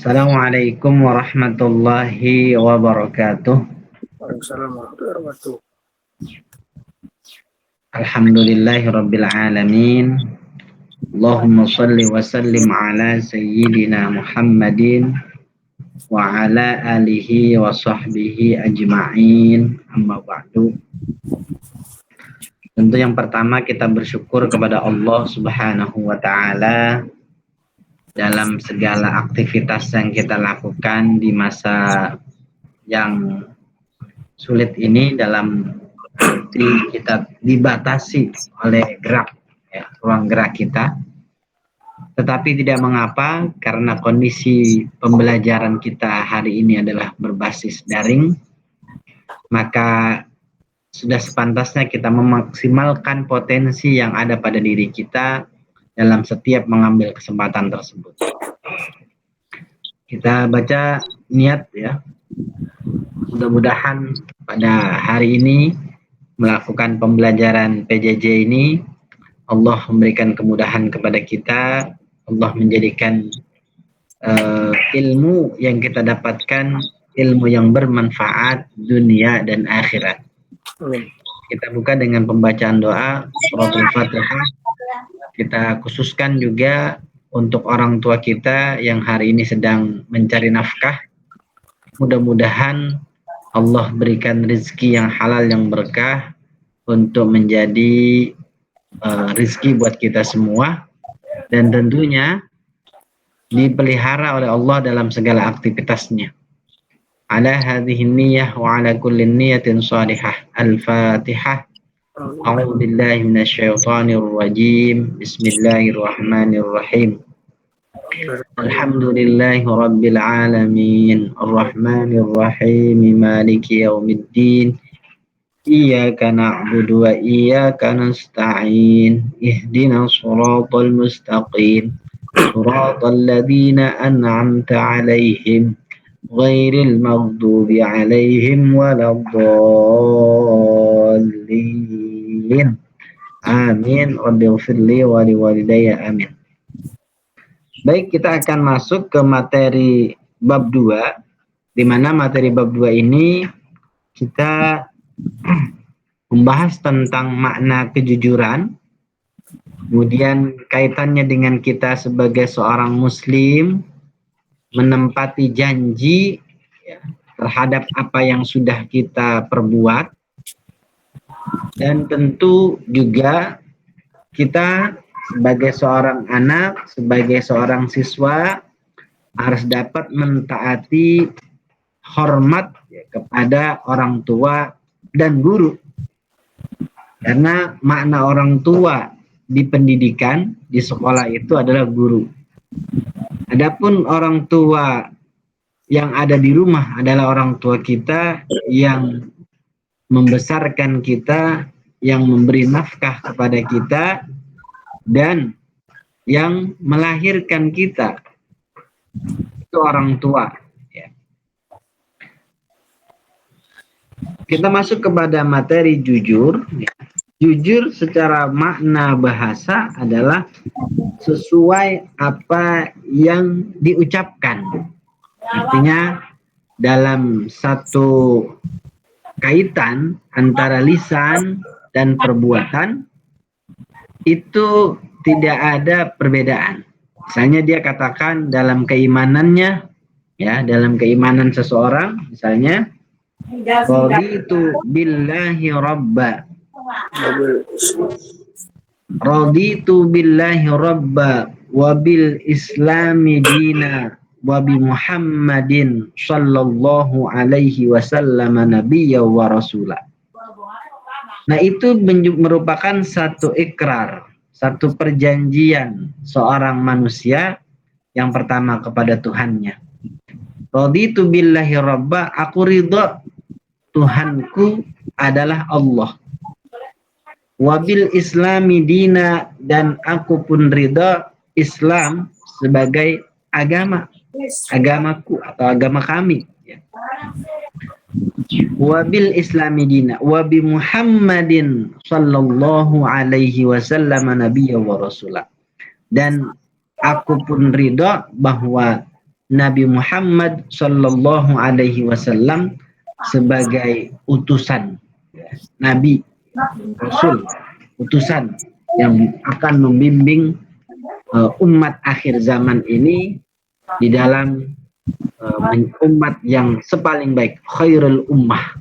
Assalamualaikum warahmatullahi wabarakatuh. Waalaikumsalam warahmatullahi wabarakatuh. Alhamdulillahirabbil alamin. Allahumma shalli wa sallim ala sayyidina Muhammadin wa ala alihi wa sahbihi ajma'in. Amma ba'du. Tentu yang pertama kita bersyukur kepada Allah Subhanahu wa taala dalam segala aktivitas yang kita lakukan di masa yang sulit ini, dalam arti kita dibatasi oleh gerak, ruang gerak kita. Tetapi tidak mengapa, karena kondisi pembelajaran kita hari ini adalah berbasis daring, maka sudah sepantasnya kita memaksimalkan potensi yang ada pada diri kita dalam setiap mengambil kesempatan tersebut. Kita baca niat ya. Mudah-mudahan pada hari ini melakukan pembelajaran PJJ ini Allah memberikan kemudahan kepada kita. Allah menjadikan ilmu yang kita dapatkan ilmu yang bermanfaat dunia dan akhirat. Amin. Kita buka dengan pembacaan doa Suratul Fatihah. Kita khususkan juga untuk orang tua kita yang hari ini sedang mencari nafkah. Mudah-mudahan Allah berikan rezeki yang halal yang berkah untuk menjadi rezeki buat kita semua, dan tentunya dipelihara oleh Allah dalam segala aktivitasnya. Ala hadhihi niyyah wa ala kulli niyatin salihah. Al-Fatihah. A'udzu billahi minasyaitonir rajim. Bismillahirrahmanirrahim. Alhamdulillahi rabbil alamin. Arrahmanir rahim. Maliki yaumiddin. Iyyaka na'budu wa iyyaka nasta'in. Ihdinas shiratal mustaqim. Shiratal ladzina an'amta 'alaihim ghairil maghdubi 'alaihim waladdallin. Amin. Rabbighfirli wa liwalidayya. Amin. Baik, kita akan masuk ke materi bab 2, di mana materi bab 2 ini kita membahas tentang makna kejujuran, kemudian kaitannya dengan kita sebagai seorang muslim menempati janji terhadap apa yang sudah kita perbuat, dan tentu juga kita sebagai seorang anak, sebagai seorang siswa harus dapat mentaati hormat kepada orang tua dan guru. Karena makna orang tua di pendidikan, di sekolah itu adalah guru. Adapun orang tua yang ada di rumah adalah orang tua kita yang membesarkan kita, yang memberi nafkah kepada kita, dan yang melahirkan kita. Itu orang tua. Kita masuk kepada materi jujur. Jujur secara makna bahasa adalah sesuai apa yang diucapkan. Artinya dalam satu kaitan antara lisan dan perbuatan itu tidak ada perbedaan. Misalnya dia katakan dalam keimanannya, dalam keimanan seseorang, misalnya raditu billahi rabba. Raditu billahi rabba wa bil islami dina wa bi Muhammadin sallallahu alaihi wasallam nabiyya wa rasula. Nah, itu merupakan satu ikrar, satu perjanjian seorang manusia yang pertama kepada Tuhannya. Raditu billahi rabba, aku ridho Tuhanku adalah Allah. Wabil islami dina, dan aku pun ridho Islam sebagai agamaku atau agama kami. Wabil islami dina wabi Muhammadin sallallahu alaihi wasallam nabiyya wa rasulah, dan aku pun ridho bahwa Nabi Muhammad Shallallahu Alaihi Wasallam sebagai utusan, Nabi, Rasul, utusan yang akan membimbing umat akhir zaman ini di dalam umat yang sepaling baik, khairul ummah.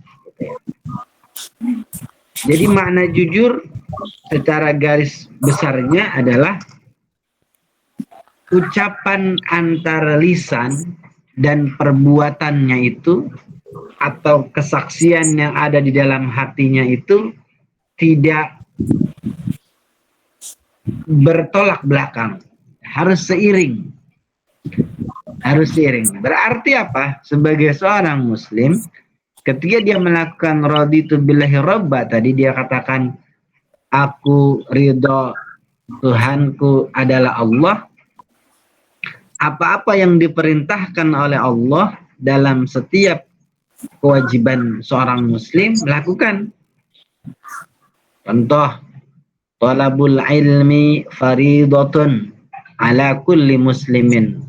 Jadi makna jujur secara garis besarnya adalah ucapan antara lisan dan perbuatannya itu atau kesaksian yang ada di dalam hatinya itu tidak bertolak belakang, harus seiring. Harus seiring. Berarti apa? Sebagai seorang muslim, ketika dia melakukan raditu billahi robba, tadi dia katakan aku ridho Tuhanku adalah Allah. Apa-apa yang diperintahkan oleh Allah dalam setiap kewajiban seorang muslim lakukan. Contoh, talabul ilmi faridatun ala kulli muslimin.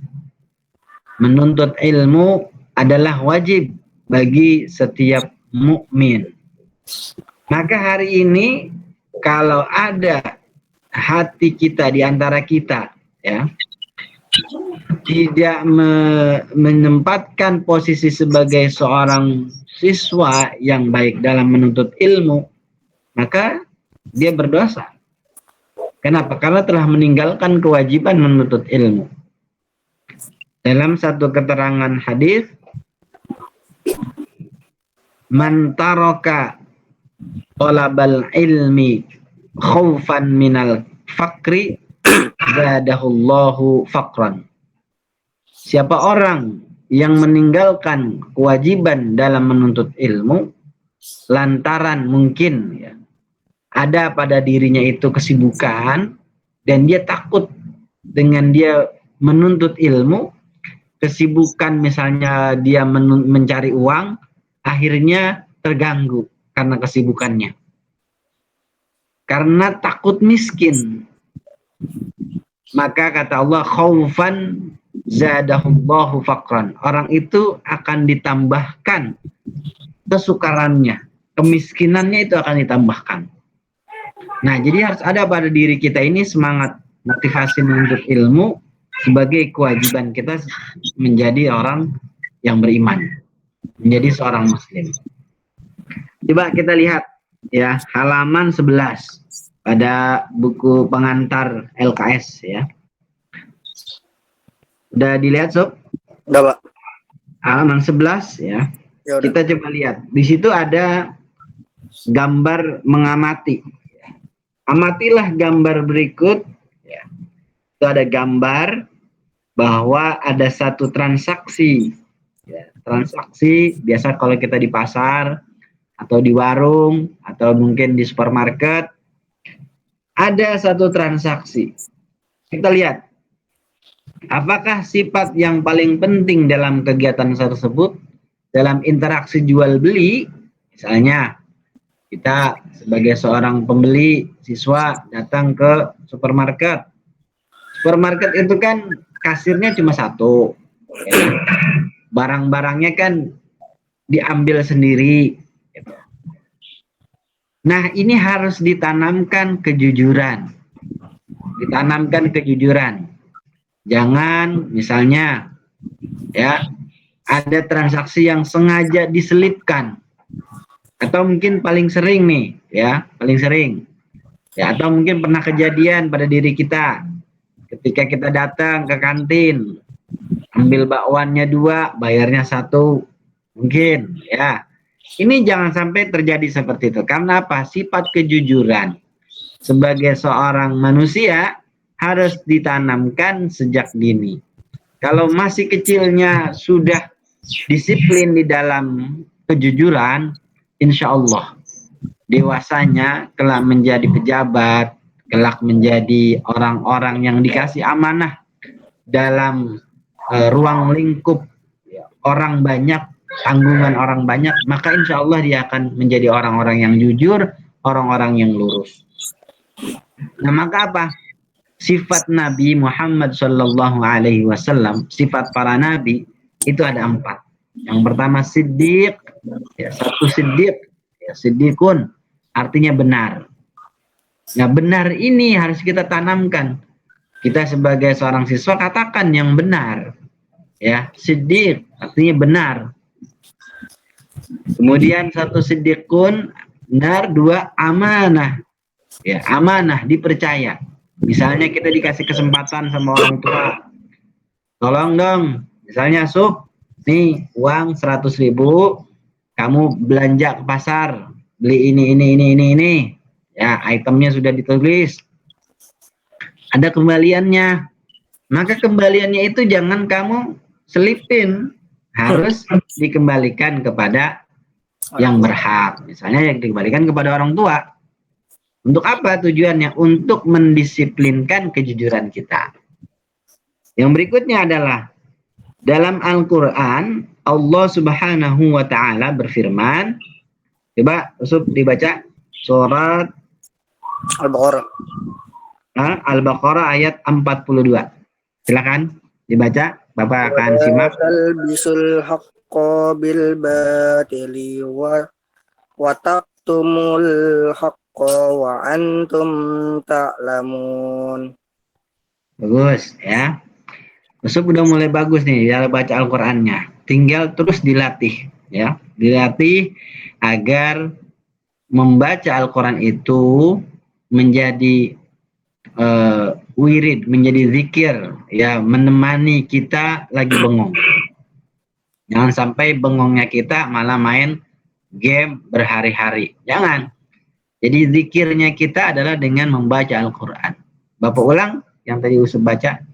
Menuntut ilmu adalah wajib bagi setiap mukmin. Maka hari ini kalau ada hati kita di antara kita, ya, tidak menempatkan posisi sebagai seorang siswa yang baik dalam menuntut ilmu, maka dia berdosa. Kenapa? Karena telah meninggalkan kewajiban menuntut ilmu. Dalam satu keterangan hadis, man taraka talabal ilmi khaufan minal fakri zadahullahu faqran. Siapa orang yang meninggalkan kewajiban dalam menuntut ilmu lantaran mungkin ya, ada pada dirinya itu kesibukan dan dia takut dengan dia menuntut ilmu, kesibukan misalnya dia mencari uang, akhirnya terganggu karena kesibukannya. Karena takut miskin. Maka kata Allah, khaufan zadahullahu faqran. Orang itu akan ditambahkan kesukarannya, kemiskinannya itu akan ditambahkan. Nah, jadi harus ada pada diri kita ini semangat motivasi menuntut ilmu sebagai kewajiban kita menjadi orang yang beriman, menjadi seorang muslim. Coba kita lihat ya halaman 11 pada buku pengantar LKS ya. Udah dilihat Sob? Udah, Pak. Halaman 11 ya. Ya, kita coba lihat. Di situ ada gambar mengamati. Amatilah gambar berikut ya. Itu ada gambar bahwa ada satu transaksi ya, transaksi biasa kalau kita di pasar atau di warung atau mungkin di supermarket ada satu transaksi. Kita lihat apakah sifat yang paling penting dalam kegiatan tersebut, dalam interaksi jual beli. Misalnya kita sebagai seorang pembeli siswa datang ke supermarket. Supermarket itu kan kasirnya cuma satu, ya. Barang-barangnya kan diambil sendiri. Gitu. Nah, ini harus ditanamkan kejujuran. Ditanamkan kejujuran. Jangan misalnya ya ada transaksi yang sengaja diselipkan. Atau mungkin paling sering nih, ya, paling sering. Ya, atau mungkin pernah kejadian pada diri kita. Ketika kita datang ke kantin, ambil bakwannya 2, bayarnya 1, mungkin ya. Ini jangan sampai terjadi seperti itu. Karena apa? Sifat kejujuran sebagai seorang manusia harus ditanamkan sejak dini. Kalau masih kecilnya sudah disiplin di dalam kejujuran, insya Allah dewasanya kelak menjadi pejabat, kelak menjadi orang-orang yang dikasih amanah dalam ruang lingkup orang banyak, tanggungan orang banyak, maka insya Allah dia akan menjadi orang-orang yang jujur, orang-orang yang lurus. Nah, maka apa? sifat Nabi Muhammad Shallallahu Alaihi Wasallam, sifat para nabi itu ada 4. Yang pertama siddiq, ya, satu siddiq, ya, siddiqun, artinya benar. Nah, benar ini harus kita tanamkan. Kita sebagai seorang siswa katakan yang benar, ya, siddiq artinya benar. Kemudian satu siddiqun, benar. 2 amanah, ya, amanah, dipercaya. Misalnya kita dikasih kesempatan sama orang tua, tolong dong, misalnya Sub, nih uang 100.000, kamu belanja ke pasar, beli ini, ya, itemnya sudah ditulis, ada kembaliannya. Maka kembaliannya itu jangan kamu selipin, harus dikembalikan kepada yang berhak. Misalnya yang dikembalikan kepada orang tua. Untuk apa tujuannya? Untuk mendisiplinkan kejujuran kita. Yang berikutnya adalah dalam Al-Quran, Allah Subhanahu wa Ta'ala berfirman, coba Usub dibaca surat Al-Baqarah. Al-Baqarah ayat 42. Silakan dibaca, Bapak akan simak. Talbisul haqqa bil batili wa taqtumul haqqa wa antum ta'lamun. Bagus ya. Usub udah mulai bagus nih dalam baca Al-Qur'annya. Tinggal terus dilatih ya. Dilatih agar membaca Al-Qur'an itu menjadi wirid, menjadi zikir ya, menemani kita lagi bengong. Jangan sampai bengongnya kita malah main game berhari-hari. Jangan. Jadi zikirnya kita adalah dengan membaca Al-Qur'an. Bapak ulang yang tadi Usub baca.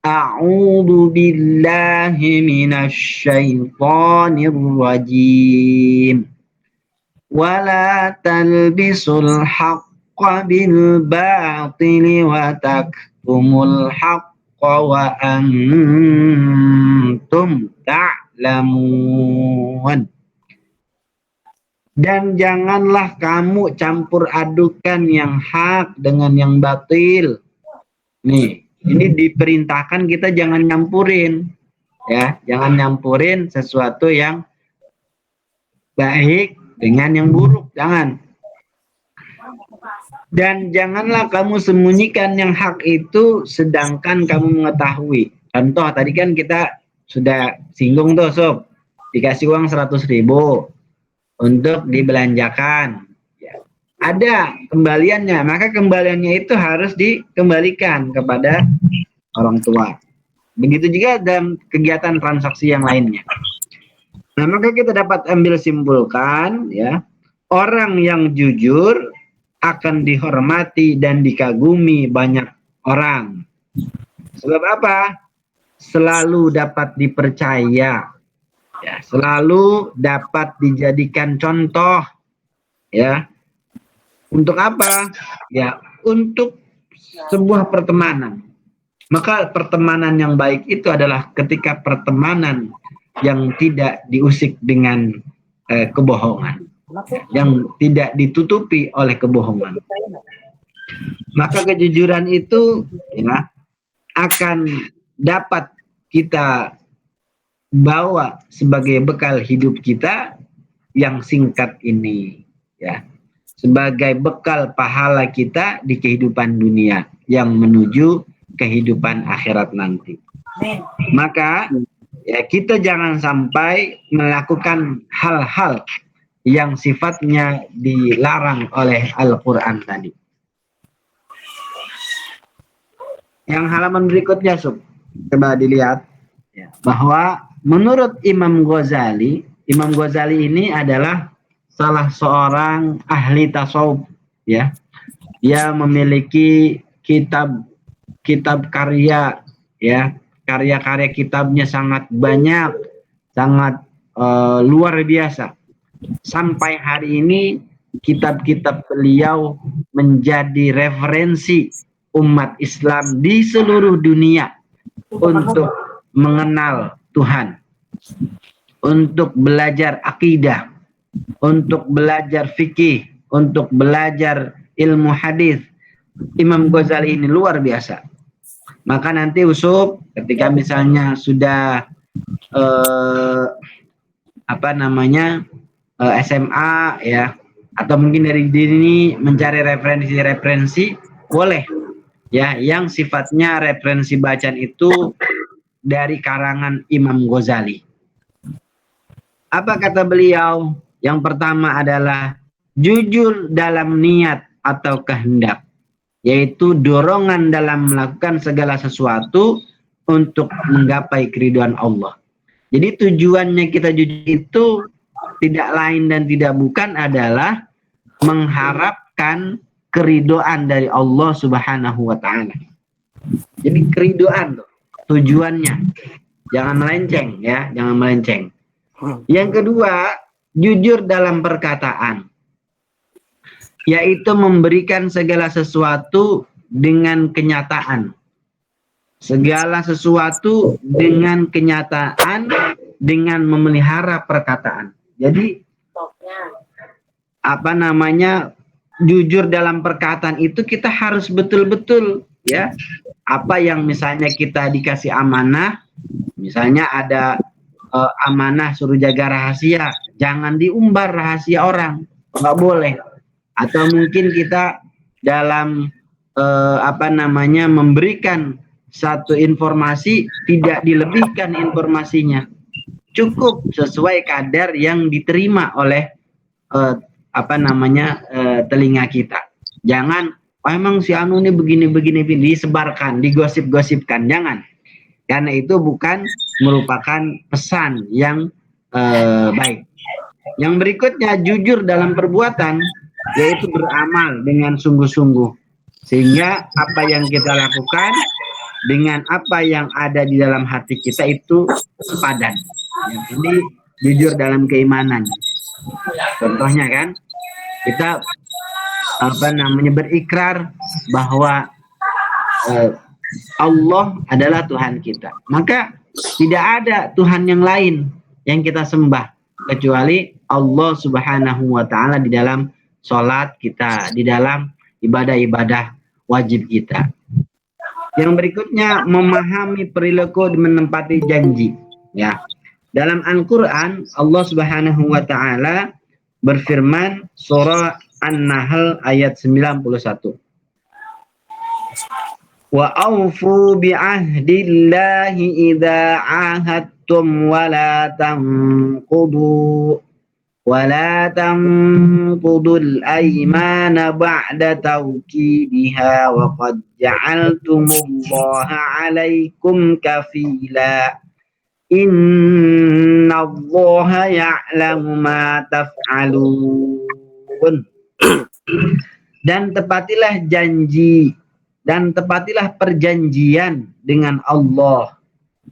A'udzu billahi minasy syaithanir rajim. Wala talbisul haqqa bil batili wa taktumul haqqa wa antum ta'lamun. Dan janganlah kamu campur adukan yang hak dengan yang batil. Nih, ini diperintahkan kita jangan nyampurin. Ya, jangan nyampurin sesuatu yang baik dengan yang buruk, jangan. Dan janganlah kamu sembunyikan yang hak itu sedangkan kamu mengetahui. Contoh, tadi kan kita sudah singgung tuh, Sob. Dikasih uang 100.000. Untuk dibelanjakan, ya, ada kembaliannya, maka kembaliannya itu harus dikembalikan kepada orang tua. Begitu juga dalam kegiatan transaksi yang lainnya. Nah, maka kita dapat ambil simpulkan, ya, orang yang jujur akan dihormati dan dikagumi banyak orang. Sebab apa? Selalu dapat dipercaya. Ya, selalu dapat dijadikan contoh, ya. Untuk apa? Ya, untuk sebuah pertemanan. Maka pertemanan yang baik itu adalah ketika pertemanan yang tidak diusik dengan kebohongan, yang tidak ditutupi oleh kebohongan. Maka kejujuran itu, ya, akan dapat kita bawa sebagai bekal hidup kita yang singkat ini, ya, sebagai bekal pahala kita di kehidupan dunia yang menuju kehidupan akhirat nanti. Maka ya, kita jangan sampai melakukan hal-hal yang sifatnya dilarang oleh Al-Quran tadi. Yang halaman berikutnya, Sob, coba dilihat, ya, bahwa menurut Imam Ghazali ini adalah salah seorang ahli tasawuf, ya. Dia memiliki kitab karya, ya. Karya-karya kitabnya sangat banyak, sangat luar biasa. Sampai hari ini kitab-kitab beliau menjadi referensi umat Islam di seluruh dunia untuk mengenal Tuhan, untuk belajar akidah, untuk belajar fikih, untuk belajar ilmu hadis, Imam Ghazali ini luar biasa. Maka nanti Usop ketika misalnya sudah apa namanya SMA ya, atau mungkin dari diri ini mencari referensi-referensi, boleh ya yang sifatnya referensi bacaan itu dari karangan Imam Ghazali. Apa kata beliau? Yang pertama adalah jujur dalam niat atau kehendak, yaitu dorongan dalam melakukan segala sesuatu untuk menggapai keridhaan Allah. Jadi tujuannya kita jujur itu tidak lain dan tidak bukan adalah mengharapkan keridhaan dari Allah Subhanahu wa taala. Jadi keridhaan tuh tujuannya. Jangan melenceng ya, jangan melenceng. Yang kedua, jujur dalam perkataan, yaitu memberikan segala sesuatu dengan kenyataan. Segala sesuatu dengan kenyataan, dengan memelihara perkataan. Jadi apa namanya, jujur dalam perkataan itu kita harus betul-betul ya. Apa yang misalnya kita dikasih amanah, misalnya ada amanah suruh jaga rahasia, jangan diumbar rahasia orang, nggak boleh. Atau mungkin kita dalam apa namanya memberikan satu informasi tidak dilebihkan informasinya, cukup sesuai kadar yang diterima oleh apa namanya telinga kita. Jangan emang si Anu ini begini disebarkan, digosip-gosipkan, jangan. Karena itu bukan merupakan pesan yang baik. Yang berikutnya jujur dalam perbuatan, yaitu beramal dengan sungguh-sungguh, sehingga apa yang kita lakukan dengan apa yang ada di dalam hati kita itu sepadan. Jadi jujur dalam keimanan. Contohnya kan, kita apa namanya berikrar bahwa Allah adalah Tuhan kita. Maka tidak ada Tuhan yang lain yang kita sembah kecuali Allah Subhanahu wa taala di dalam sholat kita, di dalam ibadah-ibadah wajib kita. Yang berikutnya memahami perilaku menempati janji. Ya. Dalam Al-Qur'an Allah Subhanahu wa taala berfirman surah An-Nahl ayat 91. Wa aufu bi'ahdillahi idza ahadtum wa la tanqudul aymana ba'da tawkidiha wa qad ja'altumullaha 'alaikum kafila innallaha ya'lamu ma taf'alun. Dan tepatilah janji dan tepatilah perjanjian dengan Allah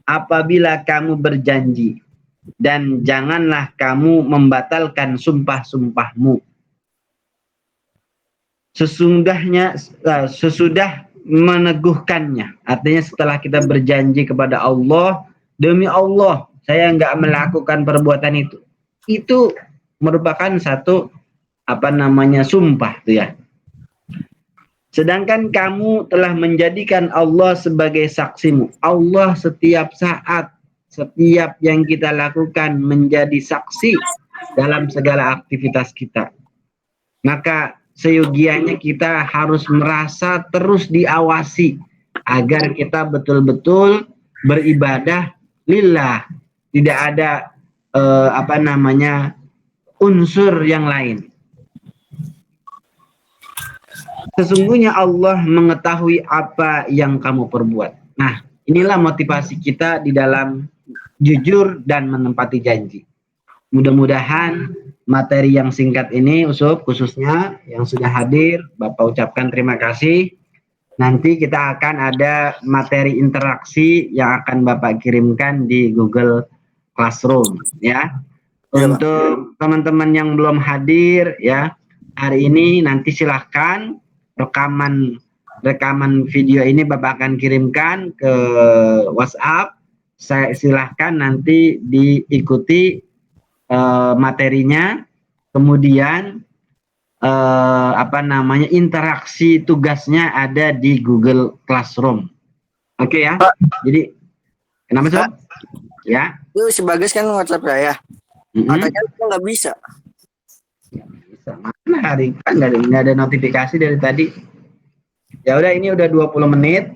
apabila kamu berjanji, dan janganlah kamu membatalkan sumpah-sumpahmu. Sesudah meneguhkannya, artinya setelah kita berjanji kepada Allah, demi Allah saya enggak melakukan perbuatan itu merupakan satu apa namanya sumpah tuh ya. Sedangkan kamu telah menjadikan Allah sebagai saksimu. Allah setiap saat, setiap yang kita lakukan menjadi saksi dalam segala aktivitas kita. Maka seyogianya kita harus merasa terus diawasi agar kita betul-betul beribadah lillah. Tidak ada apa namanya unsur yang lain. Sesungguhnya Allah mengetahui apa yang kamu perbuat. Nah, inilah motivasi kita di dalam jujur dan menempati janji. Mudah-mudahan materi yang singkat ini, Usop khususnya yang sudah hadir, Bapak ucapkan terima kasih. Nanti kita akan ada materi interaksi yang akan Bapak kirimkan di Google Classroom, ya. Untuk teman-teman yang belum hadir, ya, hari ini nanti silahkan rekaman video ini Bapak akan kirimkan ke WhatsApp. Saya silahkan nanti diikuti materinya, kemudian interaksi tugasnya ada di Google Classroom. Oke ya. Jadi kenapa Sob? Ya. Itu si Bagas kan WhatsApp saya. Katanya itu nggak bisa. Bisa. Mana hari kan nggak ada notifikasi dari tadi. Ya udah, ini udah 20 menit.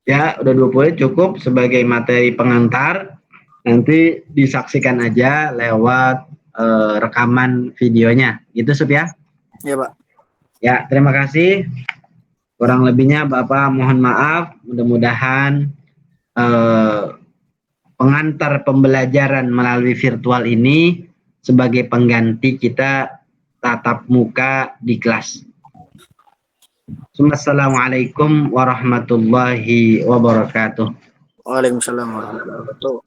Ya, udah 20 cukup sebagai materi pengantar. Nanti disaksikan aja lewat rekaman videonya. Gitu Sob ya? Iya, Pak. Ya, terima kasih. Kurang lebihnya Bapak mohon maaf. Mudah-mudahan pengantar pembelajaran melalui virtual ini sebagai pengganti kita tatap muka di kelas. Assalamualaikum warahmatullahi wabarakatuh. Waalaikumsalam warahmatullahi wabarakatuh.